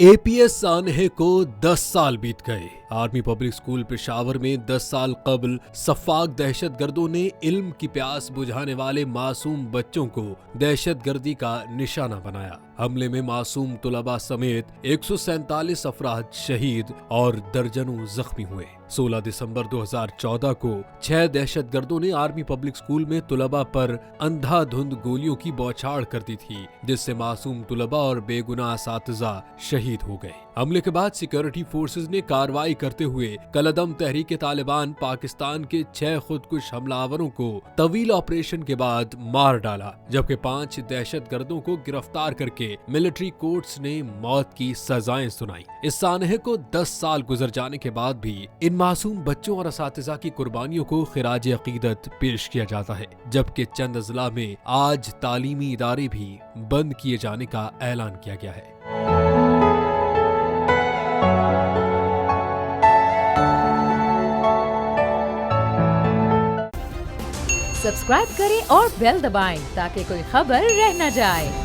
APS सानहे को 10 साल बीत गए। आर्मी पब्लिक स्कूल पेशावर में 10 साल कबल सफाक दहशतगर्दों ने इल्म की प्यास बुझाने वाले मासूम बच्चों को दहशतगर्दी का निशाना बनाया। हमले में मासूम तुलबा समेत 147 अफराद शहीद और दर्जनों जख्मी हुए। 16 दिसंबर 2014 को 6 दहशतगर्दों ने आर्मी पब्लिक स्कूल में तुलबा पर अंधाधुंध गोलियों की बौछार कर दी थी, जिससे मासूम तुलबा और बेगुनाह असातिज़ा शहीद हो गए। हमले के बाद सिक्योरिटी फोर्सेज ने कार्रवाई करते हुए कलअदम तहरीक-ए-तालिबान पाकिस्तान के 6 खुदकुश हमलावरों को तवील ऑपरेशन के बाद मार डाला, जबकि 5 दहशतगर्दों को गिरफ्तार करके मिलिट्री कोर्ट्स ने मौत की सजाएं सुनाई। इस सानहे को 10 साल गुजर जाने के बाद भी इन मासूम बच्चों और असातिज़ा की कुर्बानियों को खिराज अकीदत पेश किया जाता है, जबकि चंद अजला में आज तालीमी इदारे भी बंद किए जाने का ऐलान किया गया है। सब्सक्राइब करें और बेल दबाएं ताकि कोई खबर रह न जाए।